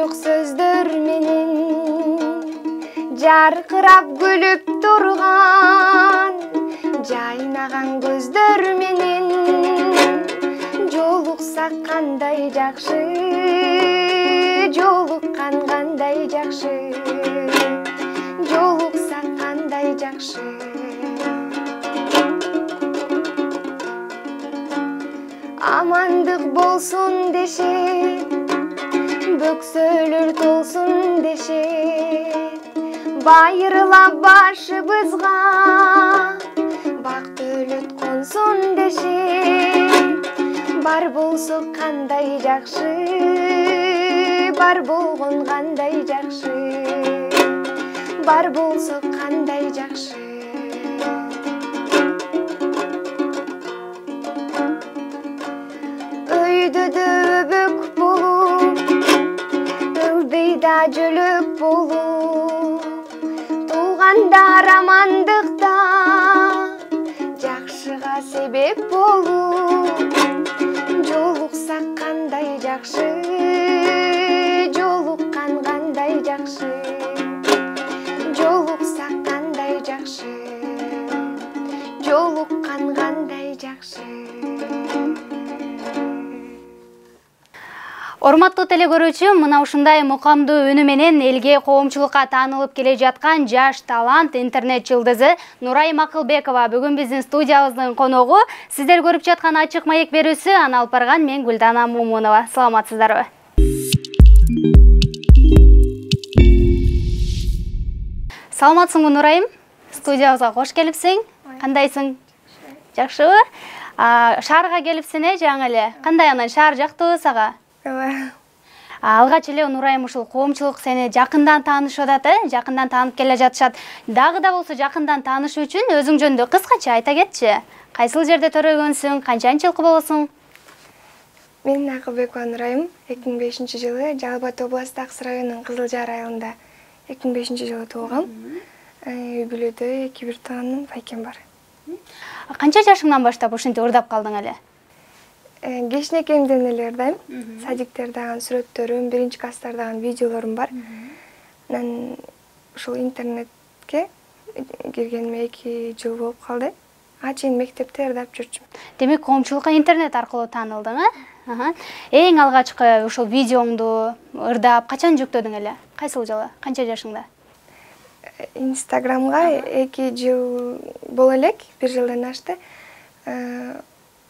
жок сөздөр менен жаркырап күлүп турган жайнаган көздөр менен жолуксак кандай жакшы жолуккан кандай жакшы жолуксак кандай жакшы амандык болсун дешет бөксөлөр толсун дешет байырылап башыбызга бак өлөт консун дешет бар болсо кандай жакшы бар болгон кандай жакшы бар болсо кандай жакшы өйдөдө өбөк болуп ылдыйда жөлөк болуп туугандар амандыкта жакшыга себеп болуп жолуксак кандай жакшы жолуккан кандай жакшы жолуксак кандай жакшы жолуккан кандай жакшы. Урматтуу теле көрүүчү, мына ушундай мукамдуу үнү менен элге коомчулукка таанылып келе жаткан жаш талант интернет жылдызы Нурайым Акылбекова бүгүн биздин студиябыздын коногу. Сиздер көрүп жаткан ачык маек берүүсү, аны алып барган мен Гүлдана Мумунова. Саламатсыздарбы? Саламатсыңбы Нурайым? Студиябызга кош келипсиң. Кандайсың? Жакшыбы? Шаарга келипсиң жаңы эле. Кандай анан шаар жактыбы сага? Алгач эле Нурайым ушул коомчулук сени жакындан таанышып атат, жакындан таанып келе жатышат. Дагы да болсо жакындан таанышуу үчүн өзүң жөнүндө кыскача айта кетчи. Кайсыл жерде төрөгөнсүң, канчанчы жылкы болосуң? Мен Акылбекова Нурайым 2005-жылы Жалал Абад областы Аксай районунун Кызылжар айылында 2005-жылы туулгам. Үй бүлөдө 2 тууганым, байкем бар. Канча жашыңдан баштап ушинтип ырдап калдың эле? Кечинекемден эле ырдайм. Садиктердагы сүрөттөрүм, 1-класстардагы видеолорум бар. Анан ушул интернетке киргениме 2 жыл болуп калды. Чейин мектепте ырдап жүрчүм. Демек, коомчулукка интернет аркылуу таанылдың, Эң алгачкы ушул видеоңду ырдап качан жүктөдүң эле? Кайсыл жылы? Канча жашыңда? Инстаграмга 2 жыл боло элек, 1 жылдан ашты.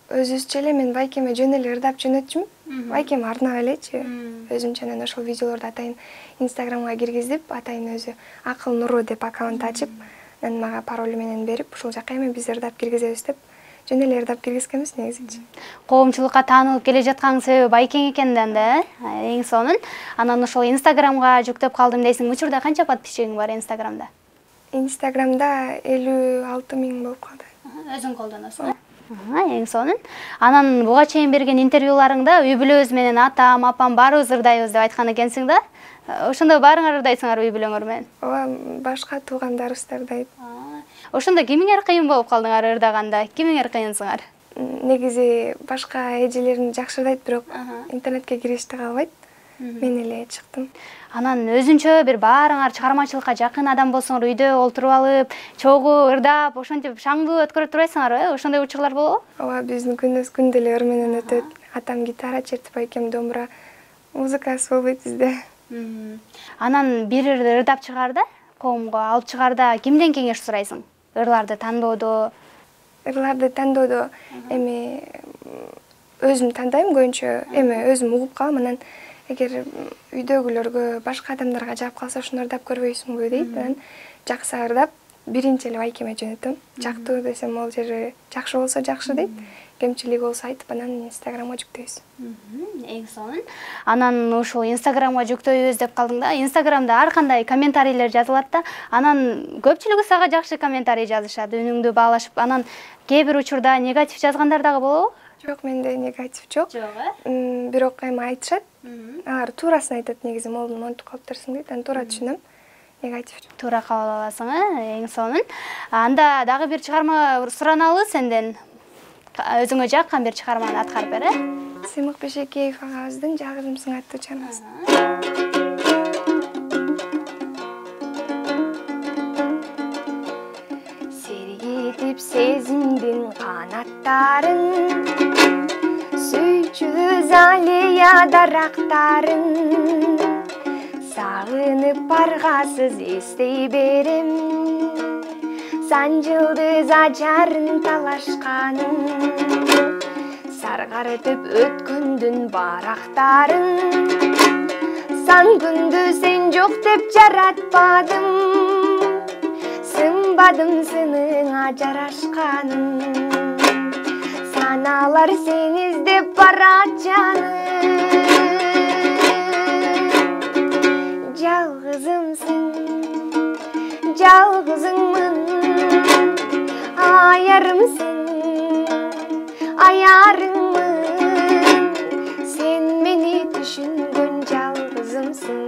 Өзүбүзчө эле мен байкеме жөн эле ырдап жөнөтчүм. Байкем арнап элечи. Өзүмчө анан ошол видеолорду атайын Инстаграмга киргизип, атайын өзү Акыл Нуру деп аккаунт ачып, анан мага пароль менен берип, ушул жака эми биз ырдап киргизебиз деп жөн эле ырдап киргизгенбиз негизичи. Коомчулукка таанылып келе жаткан себеби байкең экенден да, эң сонун. Анан ошол Инстаграмга жүктөп калдым дейсиң. Учурда канча подписчигиң бар Инстаграмда? Инстаграмда 56 000 болуп калды. Өзүң колдоносуң? Эң сонун. Анан буга чейин берген интервьюларыңда үй бүлөбүз менен атам, апам баарыбыз ырдайбыз деп айткан экенсиң да. Ошондо баарыңар ырдайсыңар үй бүлөңөр менен? Ооба, башка туугандарыбыз да ырдайт. Ошондо кимиңер кыйын болуп калдыңар ырдаганда? Кимиңер кыйынсыңар? Негизи башка эжелерим жакшы ырдайт, бирок интернетке киришти калбайт. Мен эле чыктым. Анан өзүнчө бир баарыңар чыгармачылыкка жакын адам болсоңор, үйдө олтуруп алып, чогуу ырдап, ошентип шаңдуу өткөрүп турбайсыңарбы? Ошондой учурлар болобу? Ооба, биздин күнүбүз күндө эле ыр менен өтөт. Атам гитара чертип, байкем домбура, музыкасы болбойт бизде. Анан бир ырдап чыгаарда, коомго алып чыгаарда кимден кеңеш сурайсың? Ырларды тандоодо? Ырларды тандоодо эми өзүм тандайм көбүнчө, эми өзүм угуп калам, анан эгер үйдөгүлөргө башка адамдарга жаап калса, ошону ырдап көрбөйсүңбү дейт. Анан жакса ырдап биринчи эле байкеме жөнөтөм. Жактуу десем, ол жери жакшы болсо жакшы дейт. Кемчилиги болсо айтып, анан Инстаграмга жүктөйбүз. Эң сонун. Анан ушул Инстаграмга жүктөйбүз деп калдың да. Инстаграмда ар кандай комментарийлер жазылат да. Анан көпчүлүгү сага жакшы комментарий жазышат, үнүңдү баалашып. Анан кээ бир учурда негатив жазгандар дагы болобу? Жок, менде негатив жок. Жок, Бирок эми айтышат. Алар туурасын айтат, негизи молдун монтуп калыптырсың дейт. Анан туура түшүнөм. Негатив. Туура кабыл аласың, эң сонун. Анда дагы бир чыгарма сураналы сенден. Өзүңө жаккан бир чыгарманы аткарып бер, Сыймык Бешекеев агабыздын Жалгызымсың аттуу чыгармасы. жарактарын, сүйчүбүз алия дарактарын. Сагынып баргасыз эстей берем, санжылдыз ажарын талашканын. Саргартып өткөндүн барактарын, сан күндү сен жок деп жаратпадым. Сынбадым сыныңа жарашканым, саналар сен издеп барат жаным. Жалгызымсың, жалгызыңмын, аярымсың, аярыңмын. Сен мени түшүнгөн жалгызымсың.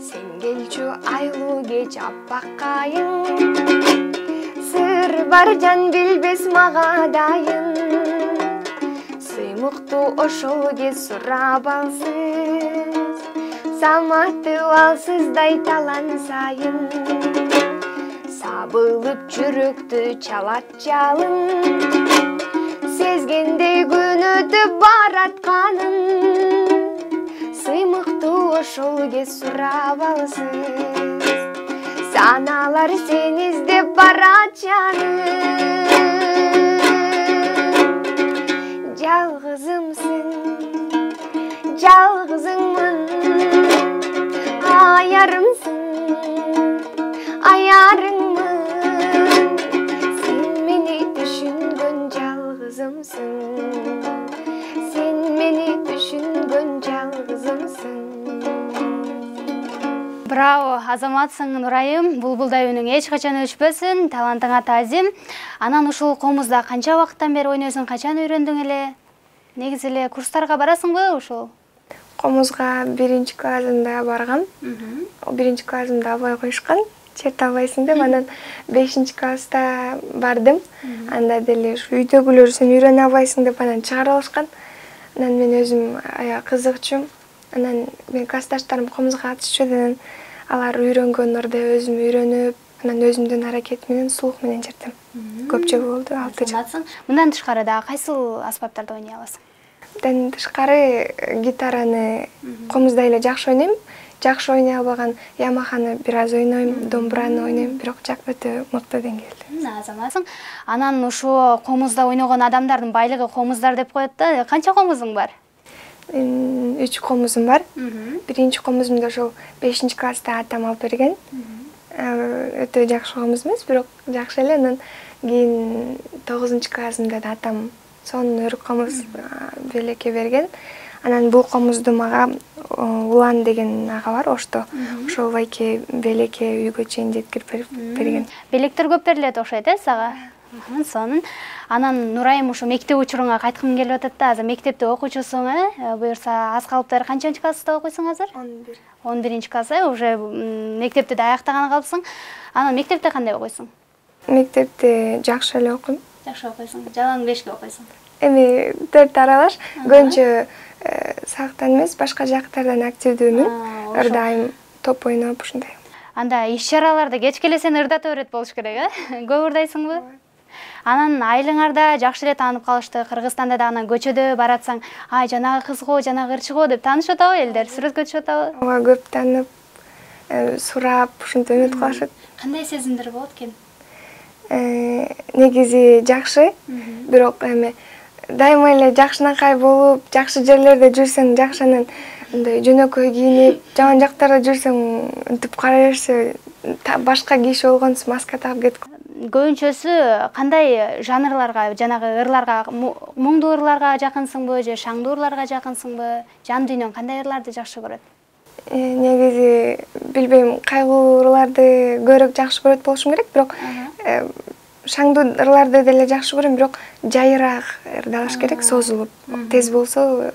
Сен келчү айлуу кеч аппак кайын, сыр бар жан билбес мага дайын. Сыймыктуу ошол кез сурап алсыз, саматып алсыздай талан сайын. Сабылып жүрөктү чалат жалын, сезгендей күн өтүп баратканын. Сыймыктуу ошол кез сурап алсыз, саналар сен издеп барат жаным. Жалгызымсың, жалгызыңмын, аярымсың, аярыңмын. Сен мени түшүнгөн жалгызымсың. Сен мени түшүнгөн жалгызымсың. Браво, азаматсың Нурайым. Булбулдай үнүң эч качан өчпөсүн, талантыңа таазим. Анан ушул комузда канча убакыттан бери ойнойсуң, качан үйрөндүң эле? Негизи эле курстарга барасыңбы ушул? Комузга 1-классымда баргам. 1-классымда албай коюшкан, черт албайсың деп. Анан 5-класста бардым. Анда деле үйдөгүлөр сен үйрөнө албайсың деп анан чыгарып алышкан. Анан мен өзүм кызыкчумун. Анан мен классташтарым комузга катышчу, анан алар үйрөнгөндөрдө өзүм үйрөнүп, анан өзүмдүн аракет менен сулук менен чертем. Көпчө болду, 6 жыл. Мындан тышкары да кайсыл аспаптарды ойной аласың? Мындан тышкары гитараны комузда эле жакшы ойнойм. Жакшы ойной албаган Ямаханы бир аз ойнойм, домбураны ойнойм, бирок өтө мыкты деңгээлде. Азаматсың. Анан ушу комузда ойногон адамдардын байлыгы комуздар деп коет да. Канча комузуң бар? 3 комузум бар. Биринчи комузумду ошол 5-класста атам алып берген. Өтө жакшы комуз эмес, бирок жакшы эле. Анан кийин 9-классымда да атам сонун өрүк комуз белекке берген. Анан бул комузду мага Улан деген ага бар, Ошто. Ошол байке белекке үйгө чейин жеткирип берген. Белектер көп берилет окшойт, сага? Сонун. Анан Нурайым ушу мектеп учуруңа кайткым келип атат да. Азыр мектепте окуучусуң, буюрса аз калыптыр. Канчанчы класста окуйсуң азыр? 11-класс, уже мектепти да аяктаган калыпсың. Анан мектепте кандай окуйсуң? Мектепте жакшы эле окуйм. Жакшы окуйсуң. Жалаң 5ке окуйсуң. Эми 4 аралаш. Көбүнчө сактан эмес, башка жактардан активдүүмүн. Ар дайым топ ойноп ушундай. Анда иш-чараларда кечке эле сени ырдата берет болуш керек, Көп ырдайсыңбы? Анан айылыңарда жакшы эле таанып калышты. Кыргызстанда да анан көчөдө баратсаң, ай жанагы кыз го, жанагы ырчы го деп таанышып атабы элдер? Сүрөткө түшүп атабы? Ооба, көп таанып, сурап, ушинтип үмүт кылышат. Кандай сезимдер болот экен? Негизи жакшы, бирок эми дайыма эле жакшынакай болуп, жакшы жерлерде жүрсөң, жакшынын мындай жөнөкөй кийинип, жаман жактарда жүрсөң, үнтүп кара берсе, башка киши болгонсуң, маска тагып кетип. Көбүнчөсү кандай жанрларга, жанагы ырларга, муңдуу ырларга жакынсыңбы, же шаңдуу ырларга жакынсыңбы? Жан дүйнөң кандай ырларды жакшы көрөт? Негизи билбейм, кайгылуу ырларды көбүрөөк жакшы көрөт болушум керек, бирок шаңдуу ырларды деле жакшы көрөм, бирок жайыраак ырдалыш керек, созулуп. Тез болсо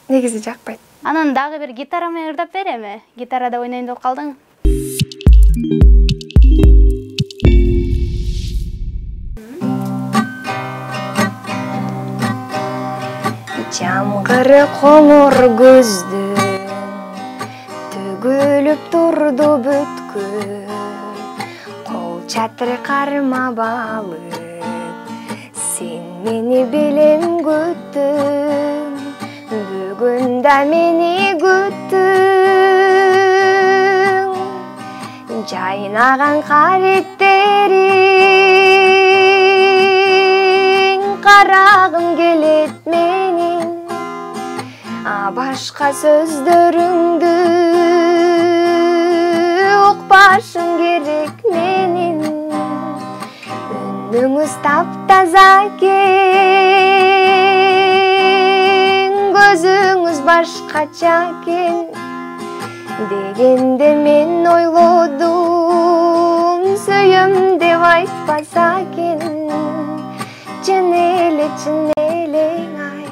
негизи жакпайт. Анан дагы бир гитара менен ырдап береби? Гитарада ойнойм деп калдың. Жамгыр коңур көздү төгүлүп турду бүткүл, Чатыркарыма балып, сен мени белем күттүң, бүгүн да мени күттүң. Жайнаган каректериң, карагым келет менин, башка сөздөрүңдү укпашым керек менин. Үнүңүз таптаза экен, көзүңүз башкача экен дегенде мен ойлодум, сүйөм деп айтпаса экен. Чын эле ай,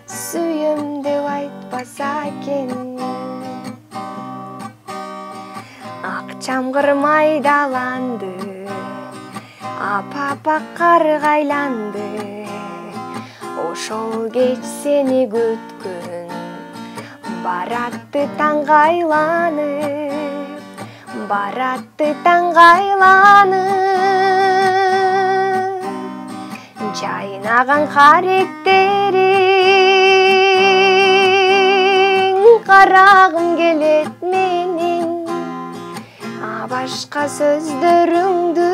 сүйөм деп айтпаса экен. Ак чамгыр майдаланды, апа карга айланды. Ошол кеч сени күткөн, баратты таңга айланып, баратты таңга айланып. Жайнаган каректериң, карагым келет менин, башка сөздөрүңдү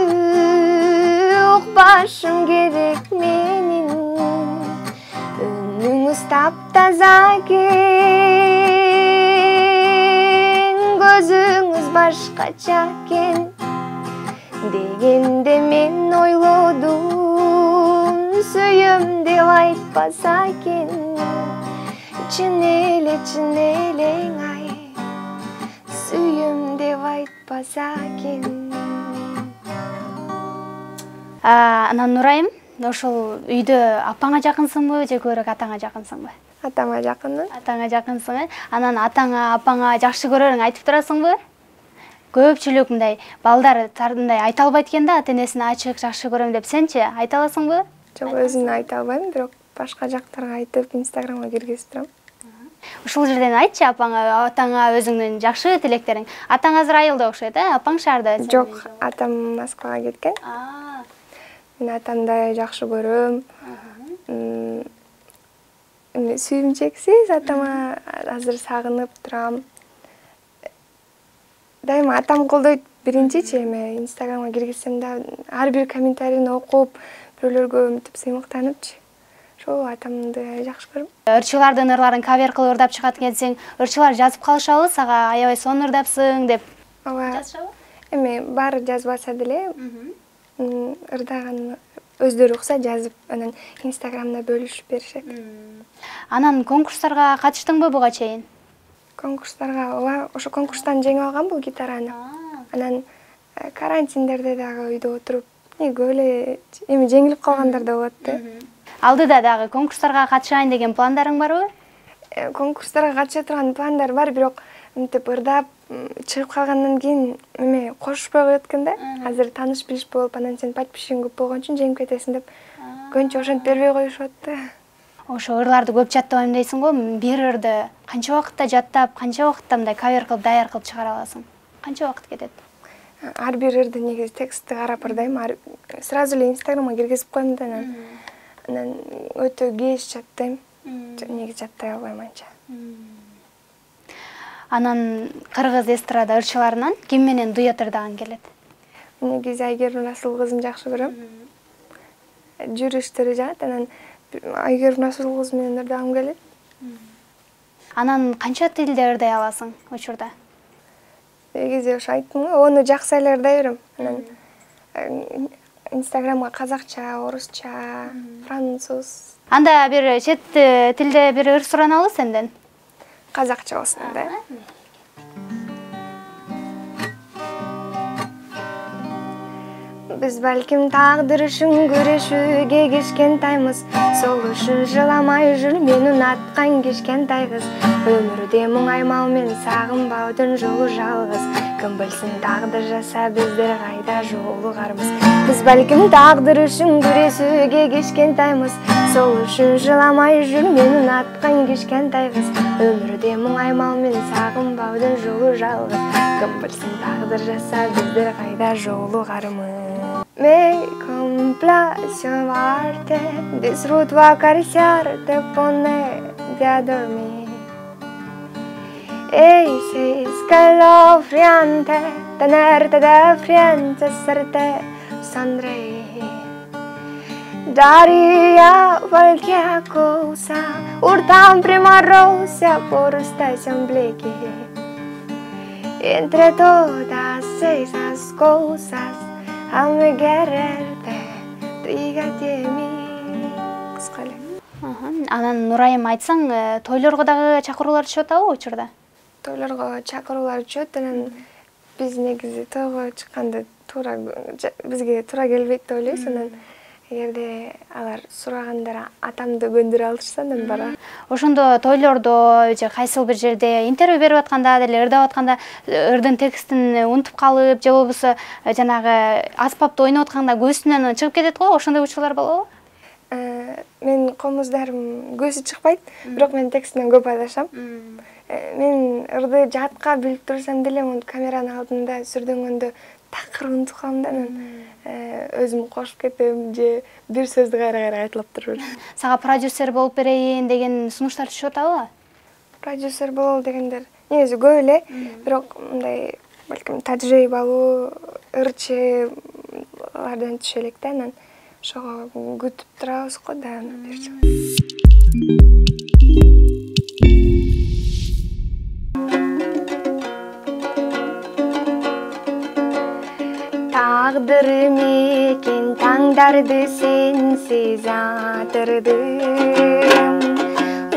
укпашым керек менин. Үнүңүз таптаза экен, көзүңүз башкача экен дегенде мен ойлодум, сүйөм деп айтпаса экен. Чын эле ай, сүйөм деп айтпаса экен. Анан Нурайым, ошол үйдө апаңа жакынсыңбы же көбүрөөк атаңа жакынсыңбы? Атама жакынмын. Атаңа жакынсың. Анан атаңа, апаңа жакшы көрөрүң айтып турасыңбы? Көпчүлүк мындай балдар мындай айта албайт экен да, ата-энесине ачык жакшы көрөм деп. Сенчи айта аласыңбы? Жок, өзүмө айта албайм, бирок башка жактарга айтып, Инстаграмга киргизип турам. Ушул жерден айтчы апаңа, атаңа өзүңдүн жакшы тилектериң. Атаң азыр айылда окшойт, апаң шаарда? Жок, атам Москвага кеткен. Мен атамды жакшы көрөм. Сүйүмчексиз атама азыр сагынып турам. Дайыма атам колдойт. Биринчичи эме Инстаграмга киргизсем да ар бир комментарийни окуп, бирөөлөргө мынтип сыймыктаныпчы. Ошол атамды жакшы көрөм. Ырчылардын ырларын кавер кылып ырдап чыгат экенсиң, ырчылар жазып калышабы сага, аябай сонун ырдапсың деп. Ооба. Жазышабы? Эме баары жазбаса деле, ырдаган өздөрү укса жазып, анан Инстаграмда бөлүшүп беришет. Анан конкурстарга катыштыңбы буга чейин? Конкурстарга, ооба, ошо конкурстан жеңип алгам бул гитараны. Анан карантиндерде дагы үйдө отуруп, көп эле эми жеңилип калгандар да болот да. Алдыда дагы конкурстарга катышайын деген пландарың барбы? Конкурстарга катыша турган пландар бар, бирок мынтип ырдап чыгып калгандан кийин эме кошушпай коет экен да. Азыр тааныш билиш болуп, анан сен подписчигиң көп болгон үчүн жеңип кетесиң деп көбүнчө ошентип бербей коюшат да. Ошо ырларды көп жаттабайм дейсиң го, бир ырды канча убакытта жаттап, канча убакытта мындай кавер кылып, даяр кылып чыгара аласың? Канча убакыт кетет? Ар бир ырды негизи текстти карап ырдайм, сразу эле Инстаграмга киргизип коем да, анан өтө кеч жаттайм. Негизи жаттай албайм анча. Анан кыргыз эстрада ырчыларынан ким менен дуэт ырдагың келет? Негизи Айгерим Расул кызын жакшы көрөм. Жүрүштөрү жагат, анан Айгерим Расул кызы менен ырдагым келет. Анан канча тилде ырдай аласың учурда? Негизи ошо айттым го, ону жакшы эле ырдай берем. Анан Инстаграмга казакча, орусча, француз. Анда бир чет тилде бир ыр сураналы сенден? Казакча болсун да. Биз балким тагдыр үчүн күрөшүүгө кичкентаймыз. Сол үчүн жыламай жүр мен унаткан кичкентай кыз. Өмүрдө муңаймал мен сагынбаудун жолу жалгыз. Ким билсин тагдыр жаса биздер кайда жолугарбыз. Биз балким тагдыр үчүн күрөшүүгө кичкентаймыз. Сол үшін жыламай жүр мен ұнатқан кішкентай қыз. Өмірде мұңаймау мен сағынбаудың жолы жалғыз. Кім білсін тағдыр жаса біздер қайда жолығармыз. Me complace amarte, disfruto acariciarte, pone a dormir. Es escalofriante tenerte de frente, hacerte sonreír. Daría cualquier cosa, hurtar prima rosa por esta sembliki. Entre todas esas cosas, ame quererte, dígate mi. Кысқалы. Анан Нурайым айтсаң, тойлорго дагы чакыруулар түшүп атабы учурда? Тойлорго чакыруулар түшөт, анан биз негизи тойго чыкканда бизге туура келбейт деп ойлойбуз. Анан эгерде алар сурагандар атамды көндүрө алышса, анан бара. Ошондо тойлордо же кайсыл бир жерде интервью берип атканда, деле ырдап атканда ырдын текстин унутуп калып, же болбосо жанагы аспапты ойноп атканда көзүнөн чыгып кетет го, ошондой учурлар болобу? Мен комуздарым көзү чыкпайт, бирок мен текстинен көп адашам. Мен ырды жатка билип турсам деле, камеранын алдында сүрдөнгөндө такыр унутуп калам да, өзүм кошуп кетем же бир сөздү кайра айтылып турur. Сага продюсер болуп берейин деген сунуштар түшүп атабы? Продюсер болол дегендер негизи көп эле, бирок мындай балким тажрыйбалуу ырчылардан түшө элек да, анан ошого күтүп турабыз го да. Tağdırım eкен таңдарды сенсиз атырдым.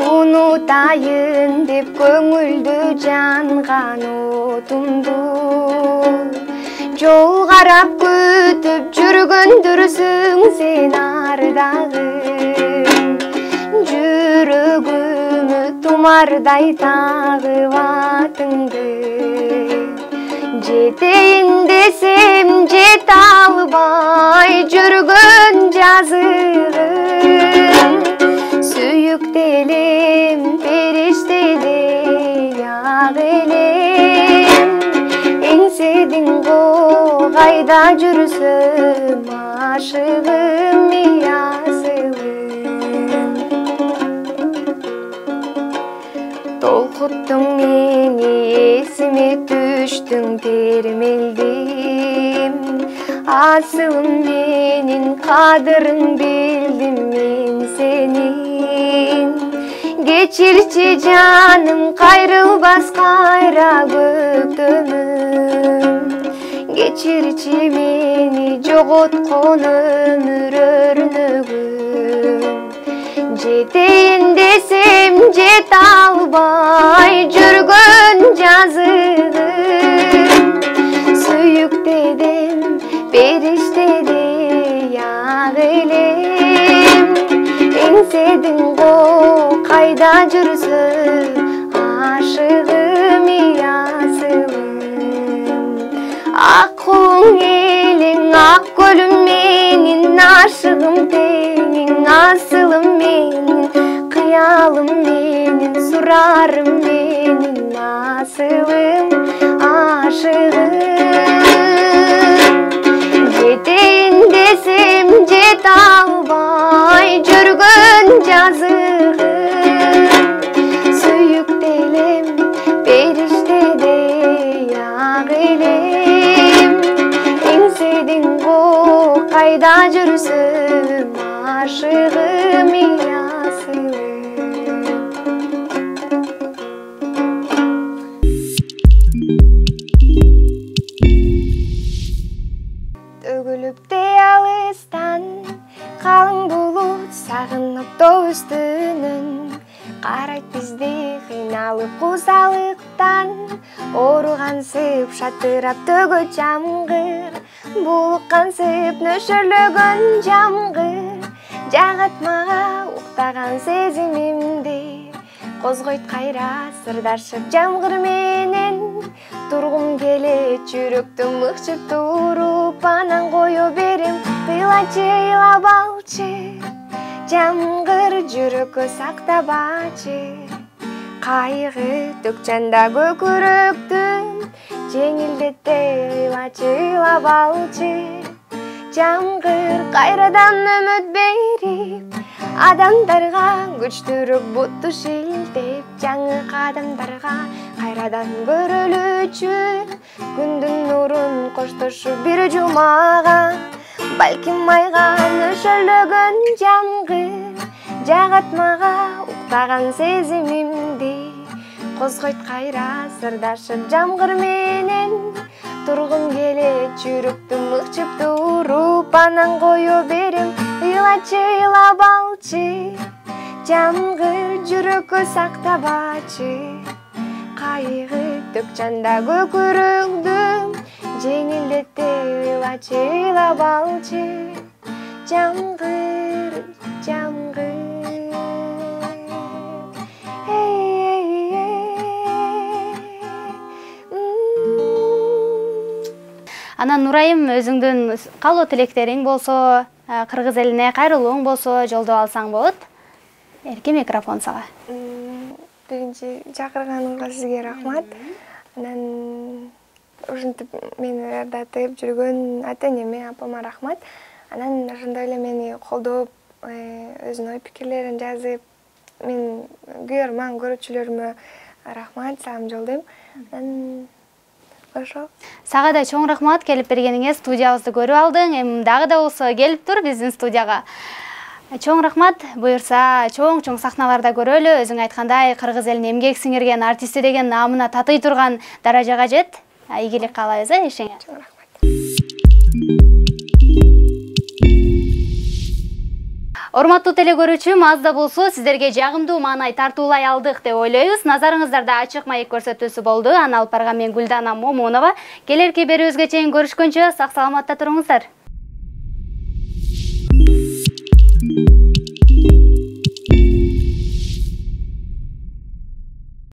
Унутайын деп көңүлдү жанган отумду. Жол карап күтүп жүргөндүрсүң сен ардагым. Жүрөгүмө тумардай тагып атыңды. Жетейин десем жете албай жүргөн жазыгым. Сүйүктелем периштедей ак элем. Эңседиң го кайда жүрсөм ашыгым асылым. Толкуттуң мени эсиме түштүң термелдим. Асылым менин кадырын билдим мен сенин. Кечирчи жаным кайрылбас кайра көктөмүм. Кечирчи мени жоготкон өмүр өрнөгүм. Жетейин десем жете албай жүргөн жазыгым. Сүйүктедем периштедей ак элем. Эңседиң го кайда жүрсөм ашыгым асылым. Ак кулуң элең ак көлүм менин ашыгым теңиң асылым менин. Кыялым менин сурарым менин асылым ашыгым. Жетейин десем жете албай жүргөн жазыгым. Сүйүктелем периштедей ак элем. Эңседиң го кайда жүрсөм ашыгым асылым. Төгүлүп де алыстан калың булут сагынып тоо үстүнөн. Карайт бизди кыйналып кузалыктан. Ооругансып шатырап төгөт жамгыр. Булуккансып нөшөрлөгөн жамгыр. Жагат мага уктаган сезимимди. Козгойт кайра сырдашып жамгыр менен. Тургум келет жүрөктү мыкчып туруп. Анан кое берем тыйлачы ыйлап алчы. Жамгыр жүрөккө сактабачы, кайгы төкчанда көкүрөктүн, жеңилдете ыйлачы ыйлап алчы. Жамгыр кайрадан үмүт берип, адамдарга күчтүүрөөк бутту шилтеп, жаңы кадамдарга кайрадан көрүлүүчү, күндүн нурун коштошуп бир жумага, балким айган өшөлөгөн жамгыр, жагат мага уктаган сезимимди, козгойт кайра сырдашып жамгыр менен. Тургум келет жүрөктү мыкчып туруп, анан кое берем ыйлачы ыйлап алчы. Жамгыр жүрөккө сактабачы, кайгы төкчанда көкүрөктү, жеңилдете ыйлачы ыйлап алчы. Жамгыр, жамгыр. Анан Нурайым, өзүңдүн калуу тилектериң болсо, кыргыз элине кайрылууң болсо жолдоп алсаң болот. Эрке микрофон сага. Биринчи чакырганыңызга сизге рахмат. Анан ушинтип мени ырдатып жүргөн ата-энеме, апама рахмат. Анан ошондой эле мени колдоп, өзүнүн ой пикирлерин жазып, мен күйөрман көрүүчүлөрүмө рахмат, салам жолдойм. Анан ошо. Сага да чоң рахмат, келип бергениңе, студиябызды көрүп алдың. Эми дагы да болсо келип тур биздин студияга. Чоң рахмат. Буюрса, чоң сахналарда көрөлү. Өзүң айткандай, кыргыз элинин эмгек сиңирген артисти деген наамына татый турган даражага жет. Ийгилик каалайбыз, ишиңе. Чоң рахмат. Урматтуу телекөрүүчүм, аз да болсо сиздерге жагымдуу маанай тартуулай алдык деп ойлойбуз. Назарыңыздарда ачык маек көрсөтүүсү болду. Аны алып барган мен Гүлдана Момунова. Келерки берүүбүзгө чейин көрүшкөнчө сак саламатта туруңуздар.